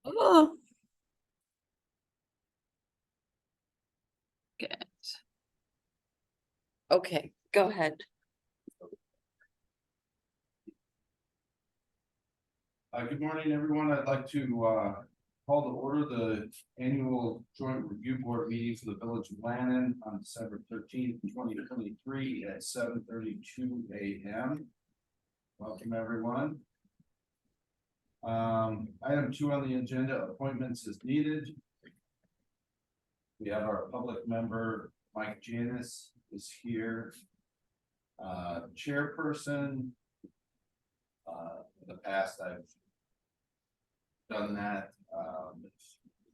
Oh. Good. Okay, go ahead. Good morning, everyone. I'd like to call to order the annual joint review board meeting for the Village of Lannon on December 13th, 2023 at 7:32 a.m. Welcome, everyone. Item 2 on the agenda, appointments as needed. We have our public member, Mike Janis, is here. Chairperson. In the past, I've done that. If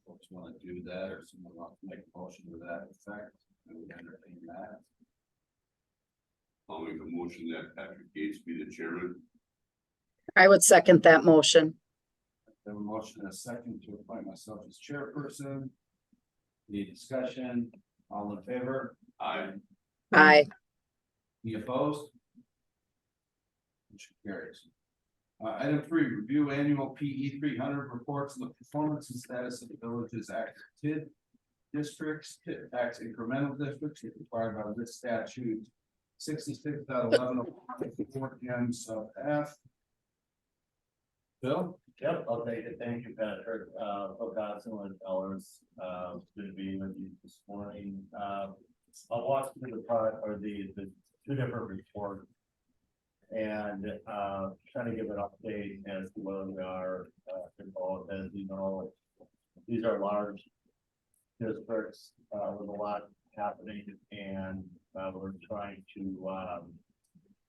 folks want to do that, or someone wants to make a motion to that effect, I would entertain that. I'll make a motion that Patrick Gates be the chairman. I would second that motion. I have a motion and a second to appoint myself as chairperson. Any discussion? All in favor? Aye. Aye. Any opposed? Motion carries. Item 3, review annual PE 300 reports on the performance and status of the village's active TID districts, TID tax incremental districts required by this statute 66.11 sub F. Bill? Yep, I'll take it. Thank you, Patrick. Approximately dollars. Good to be with you this morning. I'll walk through the product or the two different reports and trying to give an update as to where we are involved. As you know, these are large districts with a lot happening, and we're trying to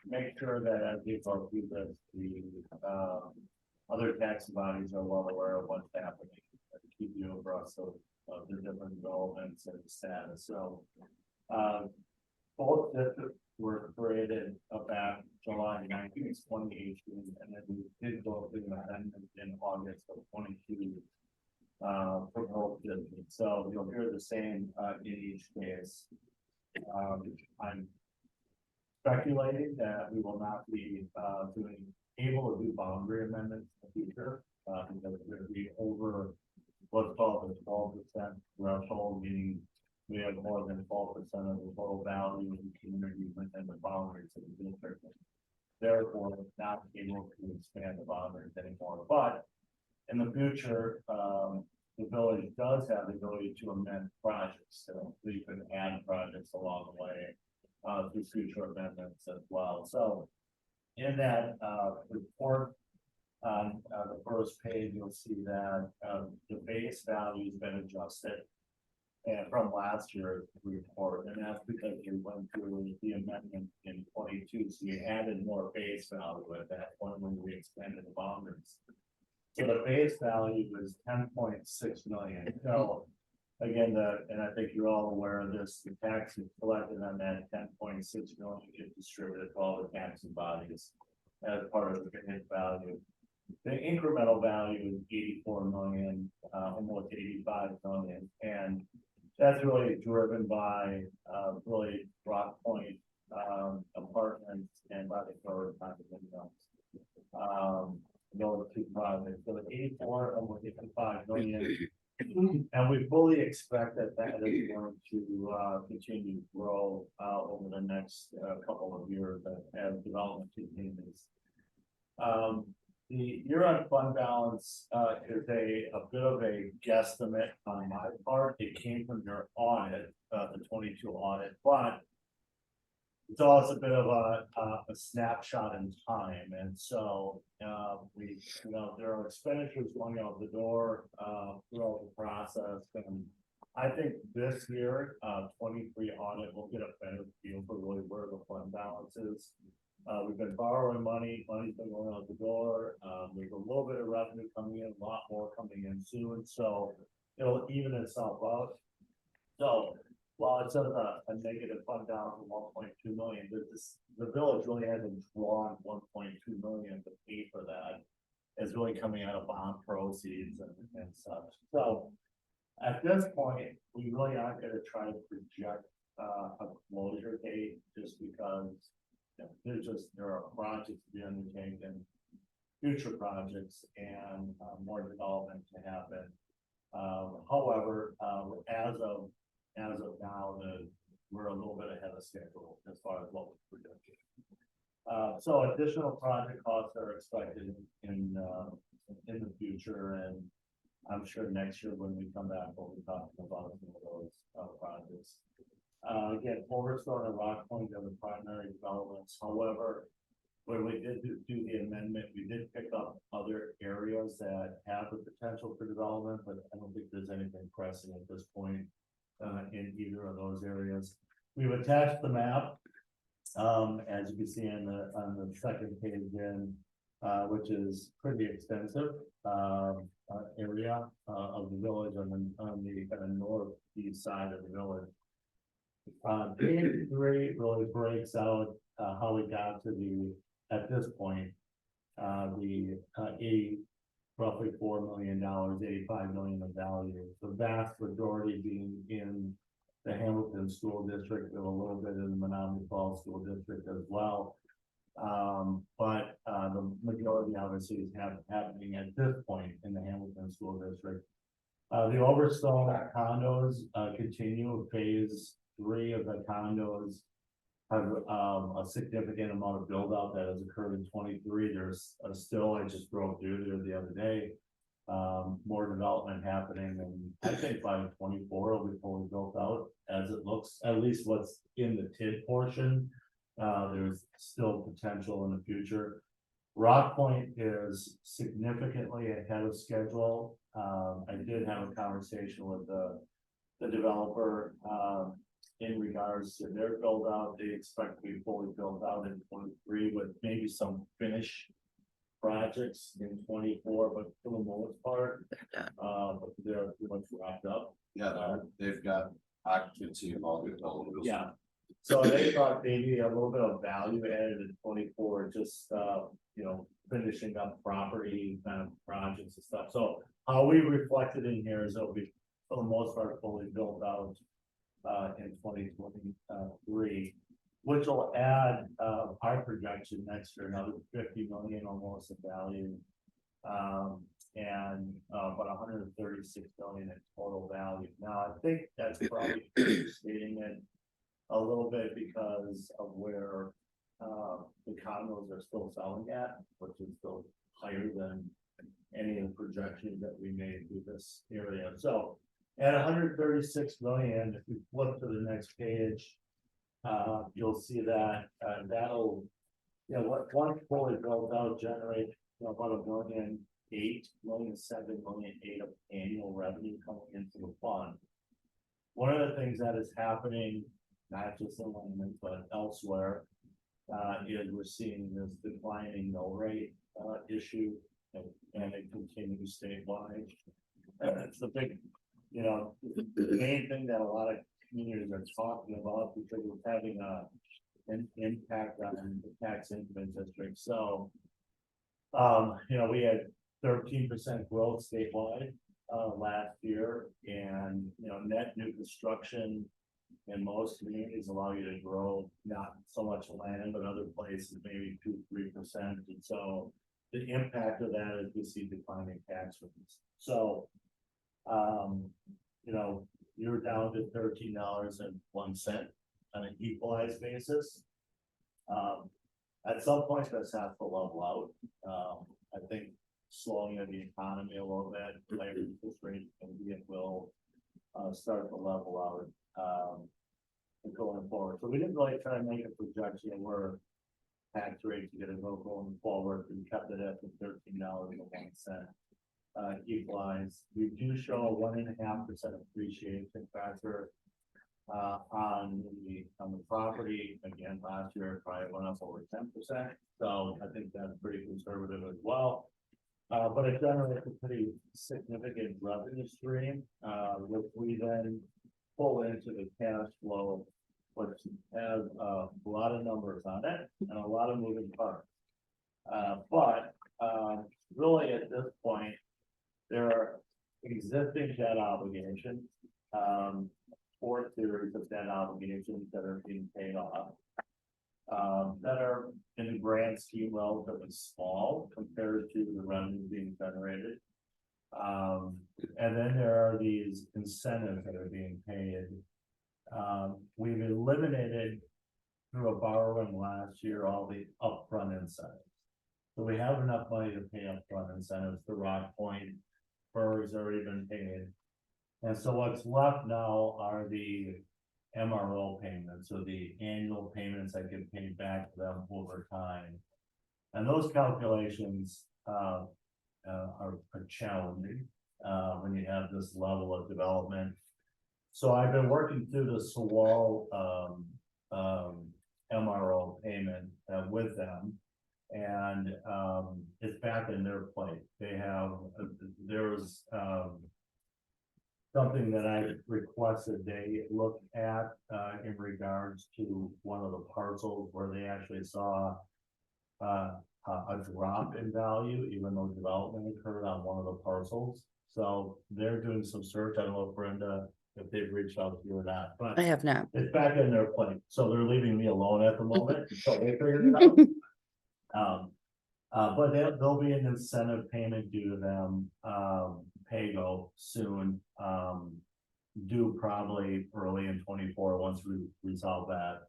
make sure that as we go through this, the other tax bodies are well aware of what's happening and keep you abreast of the different developments and status. So both districts were created back July 19th, 2018, and then we did go through an amendment in August of 22 for both districts. So you'll hear the same in each case. I'm speculating that we will not be able to do boundary amendments in the future because we're going to be over what's called the 12% threshold, meaning we have more than 12% of the total value of the community within the boundaries of the district. Therefore, not able to expand the boundaries anymore. But in the future, the village does have the ability to amend projects. So you can add projects along the way through future amendments as well. So in that report on the first page, you'll see that the base value has been adjusted and from last year's report, and that's because we went through the amendment in 22, so we added more base value at that point when we expanded the boundaries. So the base value was 10.6 million. So again, and I think you're all aware of this, the taxes collected on that 10.6 million get distributed to all the taxing bodies as part of the base value. The incremental value is 84 million, almost 85 million, and that's really driven by really Rock Point apartments and by the third condominiums. Those two projects, so the 84 and 85 million, and we fully expect that that is going to continue to grow over the next couple of years as development continues. The year-end fund balance is a bit of a guesstimate on my part. It came from your audit, the 22 audit, but it's also a bit of a snapshot in time. And so we, there are expenditures going out the door throughout the process. And I think this year, 23 audit will get a better feel for really where the fund balance is. We've been borrowing money's been going out the door. There's a little bit of revenue coming in, a lot more coming in soon. So it'll even itself out. So while it says a negative fund balance of 1.2 million, the village really hasn't drawn 1.2 million to pay for that. It's really coming out of bond proceeds and such. So at this point, we really aren't going to try to project a closure date just because there are projects to be undertaken future projects and, more development to happen. However, as of now, we're a little bit ahead of schedule as far as what we're projecting. So additional project costs are expected in the future, and I'm sure next year when we come back, we'll be talking about some of those projects. Again, Overstone and Rock Point are the primary developments. However, when we did do the amendment, we did pick up other areas that have the potential for development, but I don't think there's anything pressing at this point in either of those areas. We've attached the map, as you can see on the second page in, which is pretty extensive area of the village on the kind of northeast side of the village. Page 3 really breaks out how we got to at this point, roughly $4 million, 85 million of value. The vast majority being in the Hamilton School District, and a little bit in the Menominee Falls School District as well. But the majority obviously is happening at this point in the Hamilton School District. The Overstone condos continue. Phase 3 of the condos have a significant amount of build out that has occurred in 23. There's still, I just drove through there the other day, more development happening, and I think by 24 it'll be fully built out as it looks, at least what's in the TID portion. There's still potential in the future. Rock Point is significantly ahead of schedule. I did have a conversation with the developer in regards to their build out. They expect to be fully built out in 23 with maybe some finish projects in 24, but for the most part, they're pretty much wrapped up. Yeah, they've got occupancy of all the buildings. Yeah. So they thought maybe a little bit of value added in 24, just finishing up property kind of projects and stuff. So how we reflected in here is it'll be for the most part fully built out in 2023, which will add our projection next year another 50 million almost in value, and about 136 million in total value. Now I think that's probably stating it a little bit because of where the condos are still selling at, which is still higher than any of the projections that we made through this area. So at 136 million, if we flip to the next page, you'll see that that'll, once fully built out, generate about $1.8 million, $7 million of annual revenue coming into the fund. One of the things that is happening, not just in London, but elsewhere, is we're seeing this declining mill rate issue, and it continues statewide. It's the big, the main thing that a lot of communities are talking about because it's having an impact on the tax increment district. So, we had 13% growth statewide last year, and net new construction in most communities allow you to grow not so much land, but other places maybe 2-3%. And so the impact of that is we see declining tax rates. So, you're down to $13.01 on an equalized basis. At some point, that's have to level out. I think slowing of the economy a little bit, higher interest rates, and it will start to level out going forward. So we didn't really try to make a projection where tax rates are going to go going forward. We kept it at the $13.01 equalized. We do show a 1.5% appreciation factor on the property. Again, last year it probably went up over 10%. So I think that's pretty conservative as well. But it generates a pretty significant revenue stream, which we then pull into the cash flow, which has a lot of numbers on it and a lot of moving parts. But really at this point, there are existing debt obligations, 4 series of debt obligations that are being paid off. that are in the grand scheme relatively small compared to the revenue being generated. And then there are these incentives that are being paid. We've eliminated through a borrowing last year, all the upfront incentives. So we have enough money to pay upfront incentives to Rock Point. Berg's already been paid. And so what's left now are the MRO payments, so the annual payments that get paid back to them over time. And those calculations are challenging when you have this level of development. So I've been working through the Sewall MRO payment with them. And it's back in their plate. They have, there's something that I requested they look at in regards to one of the parcels where they actually saw a drop in value, even though development occurred on one of the parcels. So they're doing some search. I don't know if Brenda, if they've reached out to you or not, but I have not. it's back in their plate. So they're leaving me alone at the moment until they figure it out. But there'll be an incentive payment due to them, PayGo soon, due probably early in 24 once we resolve that.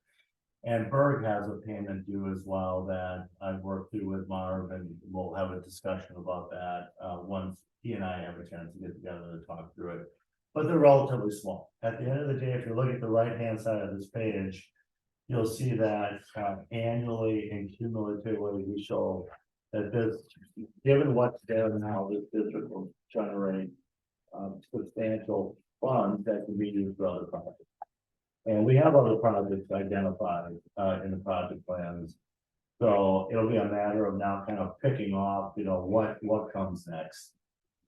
And Berg has a payment due as well that I've worked through with Marv, and we'll have a discussion about that once he and I have a chance to get together to talk through it. But they're relatively small. At the end of the day, if you look at the right-hand side of this page, you'll see that annually and cumulatively we show that this, given what's there now, this district will generate substantial funds that can be used for other projects. And we have other projects identified in the project plans. So it'll be a matter of now kind of picking off, you know, what comes next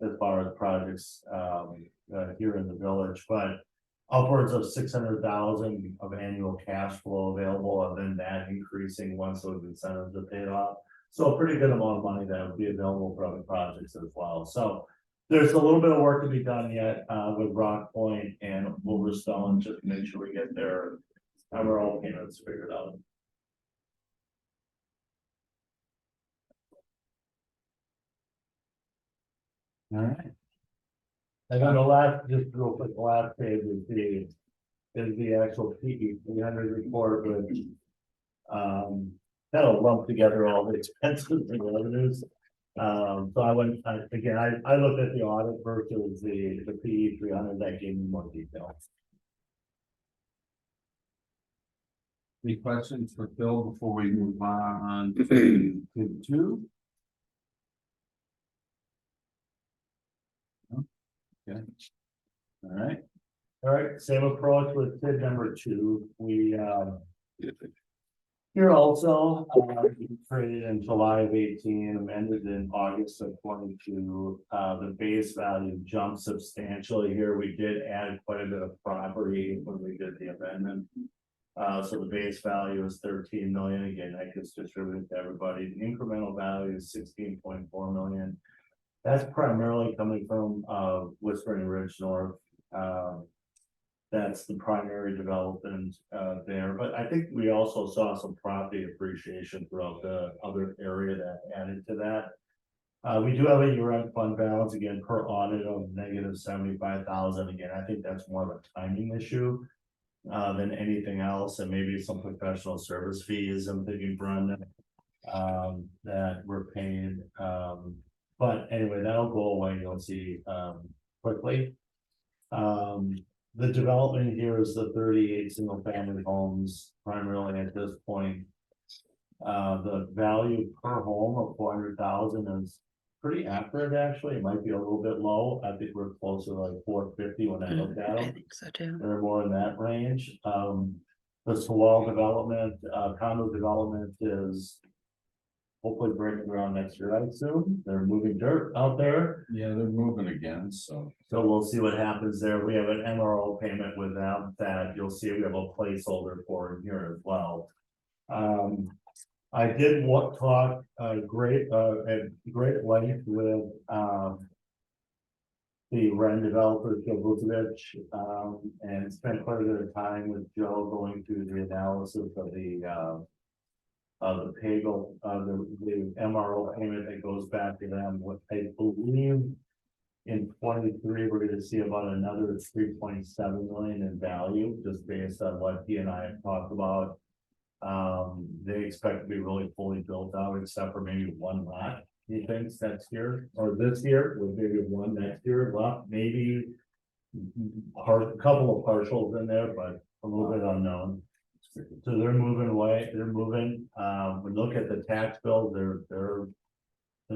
as far as projects here in the village, but upwards of 600,000 of annual cash flow available, and then that increasing once those incentives are paid off. So a pretty good amount of money that would be available for other projects as well. So there's a little bit of work to be done yet with Rock Point and Wolverstone, just to make sure we get their MRO payments figured out. All right. And then the last, just real quick, the last page is the actual PE 300 report, which that'll lump together all the expenses and revenues. So I looked at the audit versus the PE 300 that gave me more detail. Any questions for Phil before we move on to two? Okay. All right. Same approach with bid number 2. We here also created in July of 18, amended in August of 22. The base value jumped substantially here. We did add quite a bit of property when we did the amendment. So the base value is 13 million. Again, that gets distributed to everybody. The incremental value is 16.4 million. That's primarily coming from Whispering Ridge North. That's the primary development there, but I think we also saw some property appreciation throughout the other area that added to that. We do have a year-end fund balance again per audit of negative 75,000. Again, I think that's more of a timing issue than anything else, and maybe some professional service fees. I'm thinking, Brenda, that were paid. But anyway, that'll go away. You'll see quickly. The development here is the 38 single family homes, primarily at this point. The value per home of 400,000 is pretty accurate, actually. It might be a little bit low. I think we're closer to like 450 when I looked at them. I think so too. They're more in that range. The Sewall development, condo development is hopefully breaking ground next year, I assume. They're moving dirt out there. Yeah, they're moving again, so. So we'll see what happens there. We have an MRO payment with them that you'll see we have a placeholder for in here as well. I did talk at great length with the Ren developer, Joe Vukovic, and spent quite a bit of time with Joe going through the analysis of the the payable, the MRO payment that goes back to them, what I believe. In 23, we're gonna see about another 3.7 million in value, just based on what he and I have talked about. They expect to be really fully built out, except for maybe one lot, he thinks next year, or this year, with maybe one next year, well, maybe. A couple of partials in there, but a little bit unknown. So they're moving away, we look at the tax bill, there's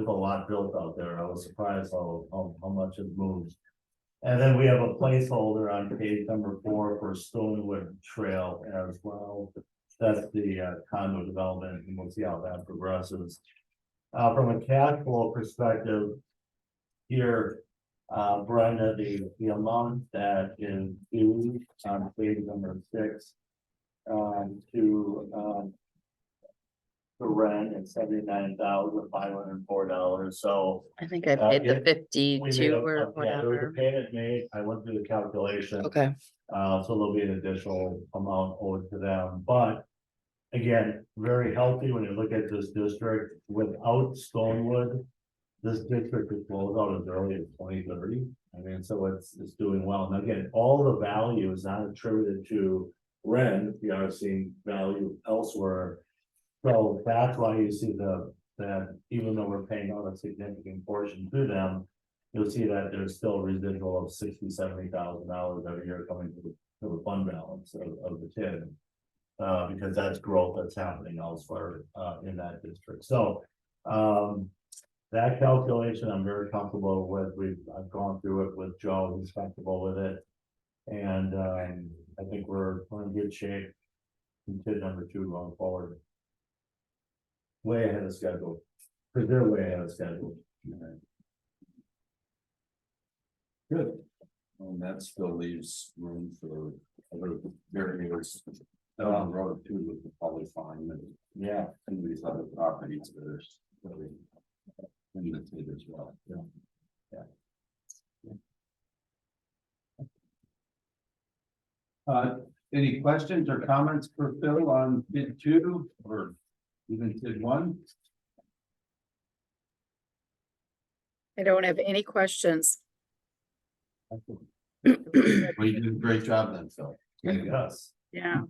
a lot built out there. I was surprised how much it moves. And then we have a placeholder on page number 4 for Stonewood Trail as well. That's the condo development, and we'll see how that progresses. From a cash flow perspective, here, Brenda, the amount that is due on page number 6 to rent is $79,504. So I think I paid the we made 52 or there was a whatever. payment made. I went through the calculation. Okay, So there'll be an additional amount owed to them, but. Again, very healthy when you look at this district without Stonewood. This district could close out as early as 2030. I mean, so it's doing well. And again, all the value is not attributed to rent. We are seeing value elsewhere. So that's why you see that even though we're paying out a significant portion to them, you'll see that there's still a residual of $60,000-$70,000 every year coming to the fund balance of the TID. Because that's growth that's happening elsewhere in that district. So that calculation I'm very comfortable with. I've gone through it with Joe, he's comfortable with it. And I think we're in good shape. In TID number 2 going forward. Way ahead of schedule, because they're way ahead of schedule. Good. And that still leaves room for other barriers down the road too, which will probably find that. Yeah. Some of these other properties that are really limited as well. Any questions or comments for Phil on bid 2 or even bid 1? I don't have any questions. Well, you did a great job then, Phil. Yes. Yeah,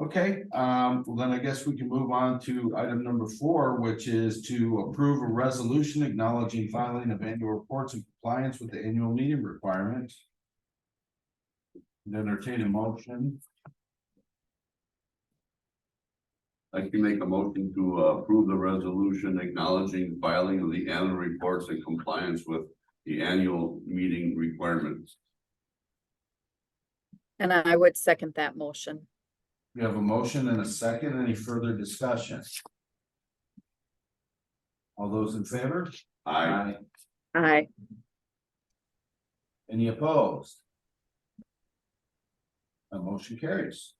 Okay, well then I guess we can move on to item number 4, which is to approve a resolution acknowledging filing of annual reports in compliance with the annual meeting requirements. Entertain a motion. I can make a motion to approve the resolution acknowledging filing of the annual reports in compliance with the annual meeting requirements. and I would second that motion. We have a motion and a second. Any further discussion? All those in favor? Aye. Aye. Any opposed? A motion carries.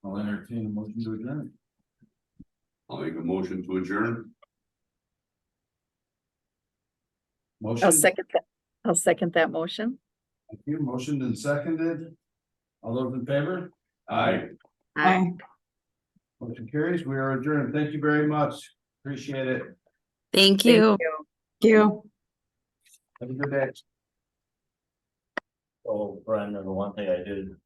I'll entertain a motion to adjourn. I'll make a motion to adjourn. Motion. I'll second that motion. Thank you. Motioned and seconded. All those in favor? Aye. Aye. Motion carries. We are adjourned. Thank you very much. Appreciate it. Thank you. Thank you. Have a good day. So Brenda, the one thing I did